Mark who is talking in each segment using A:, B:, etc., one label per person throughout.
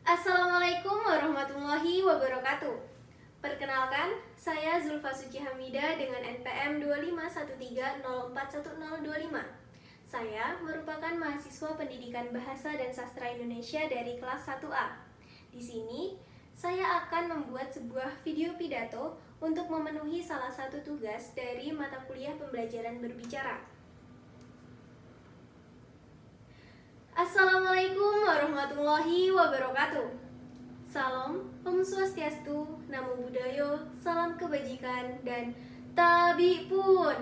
A: Assalamualaikum warahmatullahi wabarakatuh. Perkenalkan, saya Zulfa Suci Hamida dengan NPM 2513041025. Saya merupakan mahasiswa Pendidikan Bahasa dan Sastra Indonesia dari kelas 1A. Di sini, saya akan membuat sebuah video pidato untuk memenuhi salah satu tugas dari mata kuliah pembelajaran berbicara. Assalamualaikum warahmatullahi wabarakatuh. Salam Om Swastiastu, Namo Buddhaya, salam kebajikan, dan tabi pun.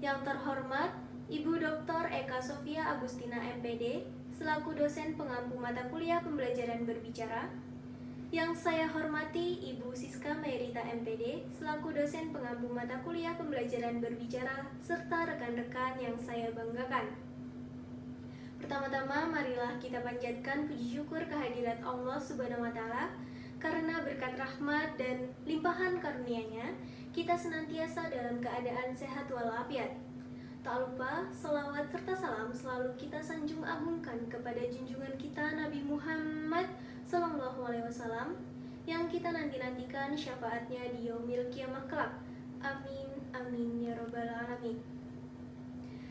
A: Yang terhormat Ibu Dr. Eka Sofia Agustina MPD, selaku dosen pengampu mata kuliah pembelajaran berbicara. Yang saya hormati Ibu Siska Merita MPD, selaku dosen pengampu mata kuliah pembelajaran berbicara, serta rekan-rekan yang saya banggakan. Pertama-tama, marilah kita panjatkan puji syukur kehadirat Allah Subhanahu wa Ta'ala, karena berkat rahmat dan limpahan karunia-Nya, kita senantiasa dalam keadaan sehat walafiat. Tak lupa, salawat serta salam selalu kita sanjung agungkan kepada junjungan kita Nabi Muhammad SAW, yang kita nanti-nantikan syafaatnya di yaumil kiamah kelak. Amin, amin, ya robbal alamin.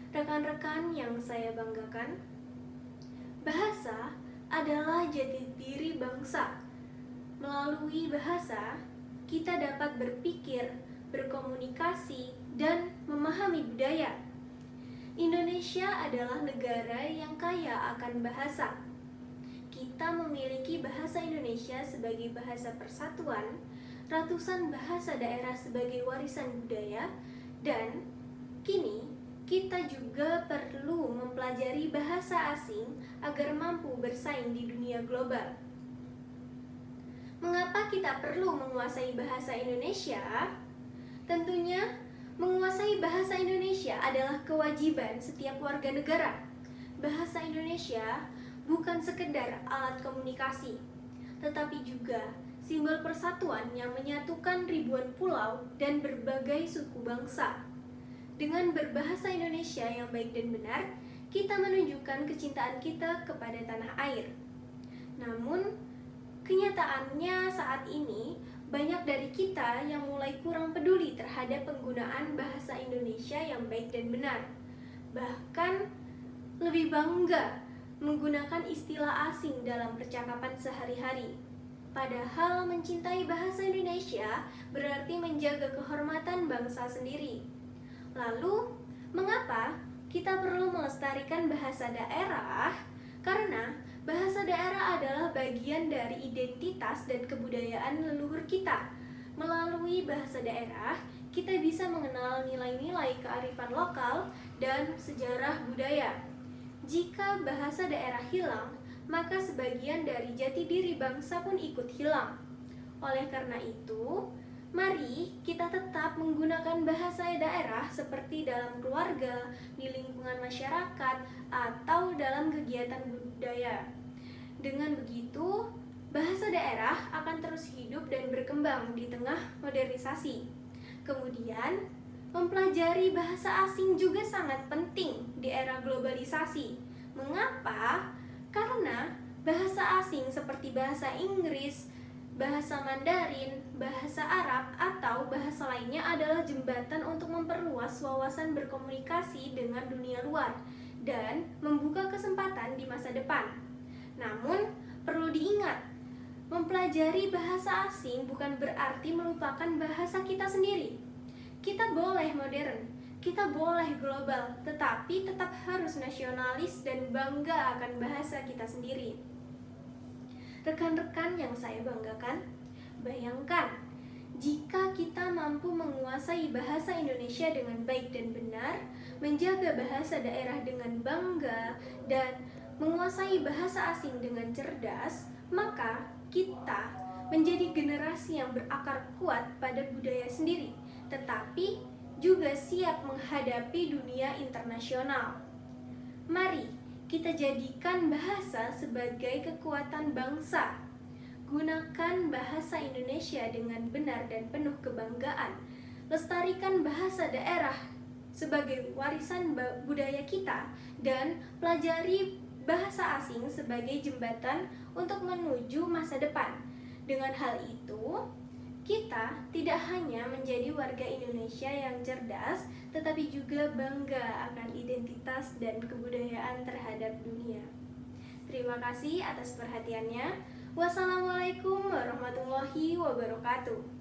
A: Rekan-rekan yang saya banggakan, bahasa adalah jati diri bangsa. Melalui bahasa, kita dapat berpikir, berkomunikasi, dan memahami budaya. Indonesia adalah negara yang kaya akan bahasa. Kita memiliki bahasa Indonesia sebagai bahasa persatuan, ratusan bahasa daerah sebagai warisan budaya, dan kini kita juga perlu mempelajari bahasa asing agar mampu bersaing di dunia global. Mengapa kita perlu menguasai bahasa Indonesia? Tentunya, menguasai bahasa Indonesia adalah kewajiban setiap warga negara. Bahasa Indonesia bukan sekedar alat komunikasi, tetapi juga simbol persatuan yang menyatukan ribuan pulau dan berbagai suku bangsa. Dengan berbahasa Indonesia yang baik dan benar, kita menunjukkan kecintaan kita kepada tanah air. Namun, kenyataannya saat ini, banyak dari kita yang mulai kurang peduli terhadap penggunaan bahasa Indonesia yang baik dan benar. Bahkan, lebih bangga menggunakan istilah asing dalam percakapan sehari-hari. Padahal mencintai bahasa Indonesia berarti menjaga kehormatan bangsa sendiri. Lalu, mengapa kita perlu melestarikan bahasa daerah? Karena bahasa daerah adalah bagian dari identitas dan kebudayaan leluhur kita. Melalui bahasa daerah, kita bisa mengenal nilai-nilai kearifan lokal dan sejarah budaya. Jika bahasa daerah hilang, maka sebagian dari jati diri bangsa pun ikut hilang. Oleh karena itu, mari kita tetap menggunakan bahasa daerah seperti dalam keluarga, di lingkungan masyarakat, atau dalam kegiatan budaya. Dengan begitu, bahasa daerah akan terus hidup dan berkembang di tengah modernisasi. Kemudian, mempelajari bahasa asing juga sangat penting di era globalisasi. Mengapa? Karena bahasa asing seperti bahasa Inggris, bahasa Mandarin, bahasa Arab, atau bahasa lainnya adalah jembatan untuk memperluas wawasan berkomunikasi dengan dunia luar dan membuka kesempatan di masa depan. Namun, perlu diingat, mempelajari bahasa asing bukan berarti melupakan bahasa kita sendiri. Kita boleh modern, kita boleh global, tetapi tetap harus nasionalis dan bangga akan bahasa kita sendiri. Rekan-rekan yang saya banggakan, bayangkan jika kita mampu menguasai bahasa Indonesia dengan baik dan benar, menjaga bahasa daerah dengan bangga, dan menguasai bahasa asing dengan cerdas, maka kita menjadi generasi yang berakar kuat pada budaya sendiri, tetapi juga siap menghadapi dunia internasional. Mari kita jadikan bahasa sebagai kekuatan bangsa. Gunakan bahasa Indonesia dengan benar dan penuh kebanggaan. Lestarikan bahasa daerah sebagai warisan budaya kita dan pelajari bahasa asing sebagai jembatan untuk menuju masa depan. Dengan hal itu, kita tidak hanya menjadi warga Indonesia yang cerdas, tetapi juga bangga akan identitas dan kebudayaan terhadap dunia. Terima kasih atas perhatiannya. Wassalamualaikum warahmatullahi wabarakatuh.